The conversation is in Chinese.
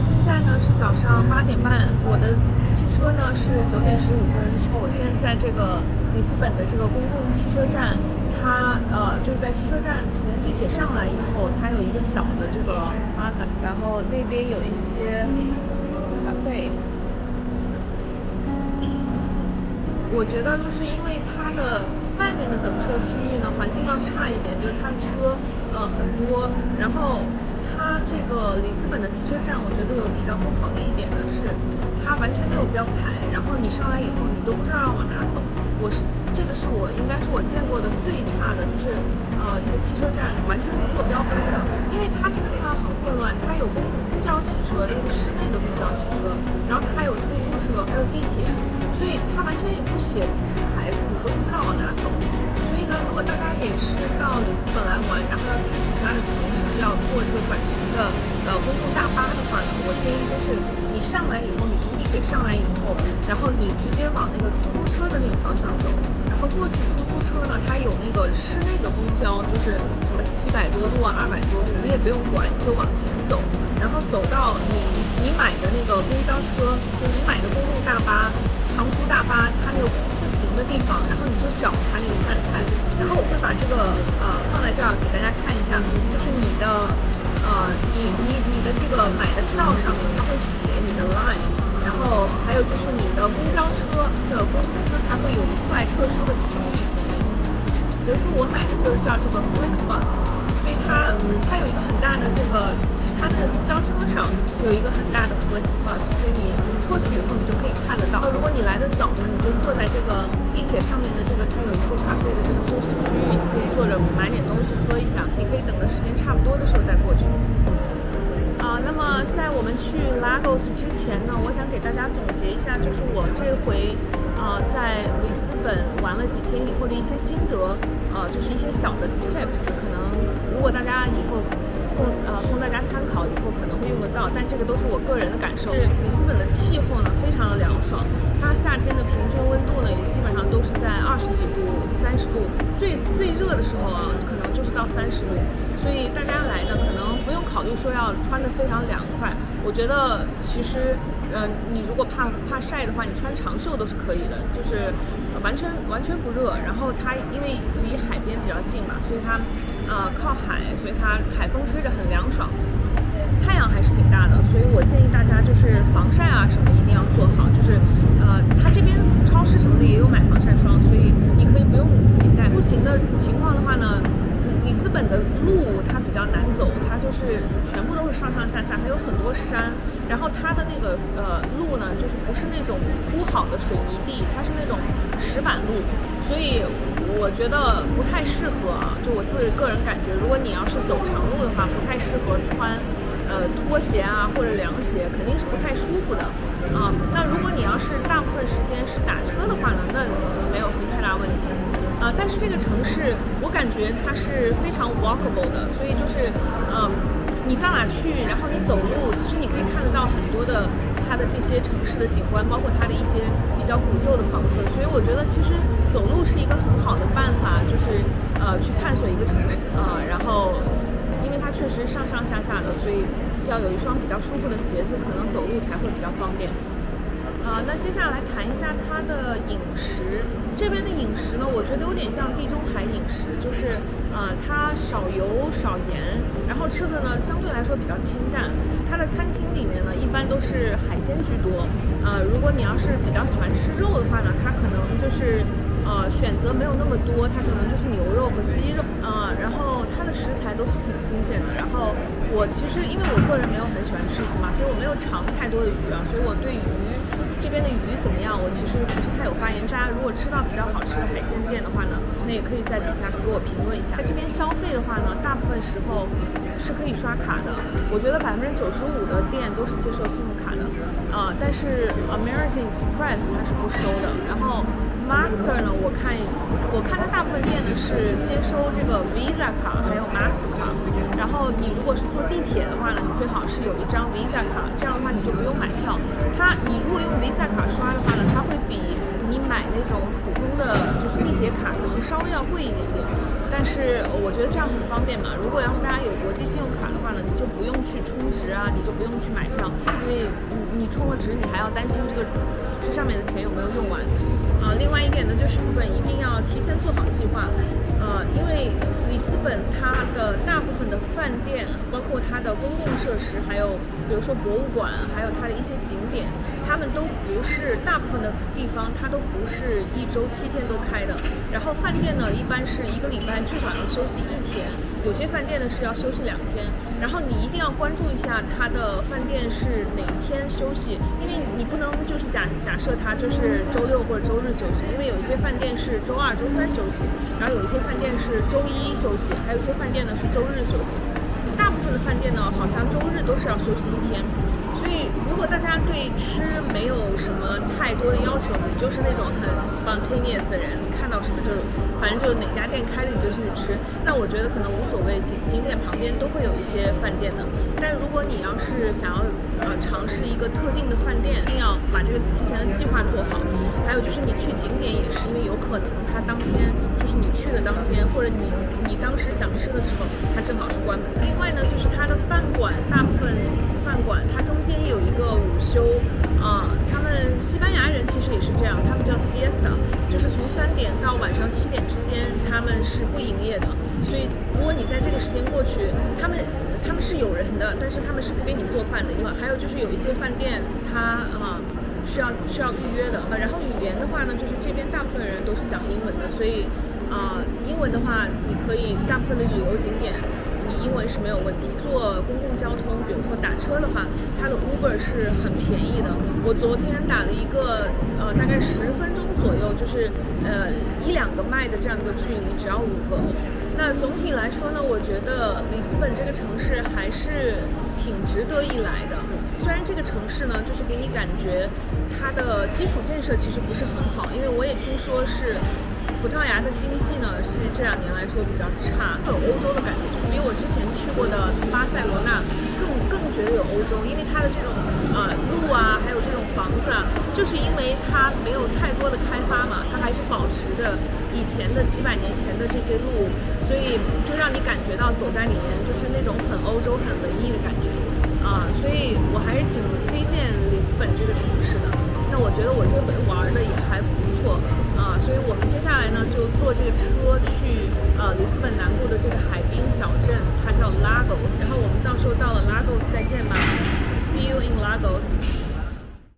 现在呢是早上8点半，我的汽车呢是9点15分。我现在在这个里斯本的这个公共汽车站，它就是在汽车站从地铁上来以后，它有一个小的这个plaza，然后那边有一些咖啡。我觉得就是因为它的外面的等车区域呢环境要差一点，就是它的车很多，然后它这个里斯本的汽车站，我觉得有比较不好的一点的是，它完全没有标牌，然后你上来以后你都不知道要往哪走。这个是应该是我见过的最差的，就是一个汽车站完全没做标牌的，因为它这个地方很混乱，它有公交汽车，就是室内的公交汽车，然后它还有出租车，还有地铁，所以它完全也不写牌子，你都不知道往哪走。所以呢，如果大家也是到里斯本来玩，然后要去其他的城市，要坐这个转乘的公共大巴的话呢，我建议就是你上来以后，你从地铁上来以后，然后你直接往那个出租车的那个方向走，然后过去出租车呢，它有那个室内的公交，就是什么700多路啊、200多路，你也不用管，你就往前走，然后走到你买的那个公交车，就你买的公共大巴、长途大巴，它那个公司停的地方，然后你就找它那个站台，然后我会把这个放在这儿给大家看一下，就是你的这个买的票上面它会写你的 line， 然后还有就是你的公交车的公司它会有一块特殊的区域，比如说我买的就是叫这个 FlixBus， 所以它有一个很大的这个。它的公交车上有一个很大的 FlixBus， 所以你过去以后你就可以看得到。如果你来的早呢，你就坐在这个地铁上面的这个，它有一个咖啡的这个休息区域，你可以坐着买点东西喝一下。你可以等的时间差不多的时候再过去。那么在我们去 Lagos 之前呢，我想给大家总结一下，就是我这回在里斯本玩了几天以后的一些心得，就是一些小的 tips， 可能如果大家以后供大家参考，以后可能会用得到，但这个都是我个人的感受。是里斯本的气候呢非常的凉爽，它夏天的平均温度呢也基本上都是在20几度、30度，最热的时候可能就是到30度，所以大家来呢可能不用考虑说要穿得非常凉快。我觉得其实你如果怕晒的话，你穿长袖都是可以的，就是完全不热。然后它因为离海边比较近嘛，所以它靠海，所以它海风吹着很凉爽，太阳还是挺大的，所以我建议大家就是防晒什么一定要做好，就是它这边超市什么的也有买防晒霜，所以你可以不用自己带。步行的情况的话呢，里斯本的路它比较难走，它就是全部都是上上下下，还有很多山，然后它的那个路呢就是不是那种铺好的水泥地，它是那种石板路，所以我觉得不太适合就我自己个人感觉，如果你要是走长路的话，不太适合穿拖鞋或者凉鞋，肯定是不太舒服的那如果你要是大部分时间是打车的话呢，那没有什么太大问题但是这个城市我感觉它是非常 walkable 的，所以就是你到哪去，然后你走路，其实你可以看得到很多的它的这些城市的景观，包括它的一些比较古旧的房子，所以我觉得其实走路是一个很好的办法，就是去探索一个城市然后因为它确实上上下下的，所以要有一双比较舒服的鞋子，可能走路才会比较方便。那接下来谈一下它的饮食。这边的饮食呢，我觉得有点像地中海饮食，就是它少油少盐，然后吃的呢相对来说比较清淡。它的餐厅里面呢一般都是海鲜居多。如果你要是比较喜欢吃肉的话呢，它可能就是选择没有那么多，它可能就是牛肉和鸡肉然后它的食材都是挺新鲜的。然后我其实因为我个人没有很喜欢吃鱼嘛，所以我没有尝太多的鱼所以我对鱼这边的鱼怎么样，我其实不是太有发言。大家如果吃到比较好吃的海鲜店的话呢，那也可以在底下给我评论一下。在这边消费的话呢，大部分时候是可以刷卡的，我觉得95%的店都是接受信用卡的但是 American Express 它是不收的。然后 Master 呢，我看它大部分店呢是接收这个 Visa 卡还有 Master 卡。然后你如果是坐地铁的话呢，你最好是有一张 Visa 卡，这样的话你就不用买票。你如果用 Visa Visa 卡刷的话呢，它会比你买那种普通的就是地铁卡可能稍微要贵一点点，但是我觉得这样很方便嘛。如果要是大家有国际信用卡的话呢，你就不用去充值啊，你就不用去买票，因为你充了值，你还要担心这上面的钱有没有用完。另外一点呢，就是里斯本一定要提前做好计划，因为里斯本它的大部分的饭店，包括它的公共设施，还有比如说博物馆，还有它的一些景点，他们都不是大部分的地方，它都不是1周7天都开的。然后饭店呢，一般是1个礼拜至少要休息1天，有些饭店呢是要休息2天。然后你一定要关注一下它的饭店是哪一天休息，因为你不能就是假设它就是周6或者周日休息，因为有一些饭店是周2、周3休息，然后有一些饭店是周1休息，还有一些饭店呢是周日休息。大部分的饭店呢，好像周日都是要休息1天。所以如果大家对吃没有什么太多的要求，你就是那种很 spontaneous 的人，你看到什么就反正就哪家店开了你就去吃，那我觉得可能无所谓，景点旁边都会有一些饭店的。但如果你要是想要尝试一个特定的饭店，一定要把这个提前的计划做好。还有就是你去景点也是，因为有可能它当天就是你去的当天，或者你当时想吃的时候，它正好是关门。另外呢，就是它的饭馆，大部分饭馆它中间有一个午休他们西班牙人其实也是这样，他们叫 siesta， 就是从3点到晚上7点之间他们是不营业的。所以如果你在这个时间过去，他们是有人的，但是他们是不给你做饭的。因为还有就是有一些饭店它是要预约的。然后语言的话呢，就是这边大部分人都是讲英文的，所以英文的话你可以大部分的旅游景点你英文是没有问题。坐公共交通，比如说打车的话，它的 Uber 是很便宜的。我昨天打了一个大概10分钟左右，就是1-2个麦的这样的一个距离，只要5个。那总体来说呢，我觉得里斯本这个城市还是挺值得一来的。虽然这个城市呢，就是给你感觉它的基础建设其实不是很好，因为我也听说是葡萄牙的经济呢是这2年来说比较差，有欧洲的感觉，就是比我之前去过的巴塞罗那更觉得有欧洲，因为它的这种路啊，还有这种房子啊，就是因为它没有太多的开发嘛，它还是保持着以前的几百年前的这些路，所以就让你感觉到走在里面就是那种很欧洲、很文艺的感觉所以我还是挺推荐里斯本这个城市的。那我觉得我这回玩的也还不错所以我们接下来呢就坐这个车去里斯本南部的这个海滨小镇，它叫 Lagos， 然后我们到时候到了 Lagos 再见吧， See you in Lagos。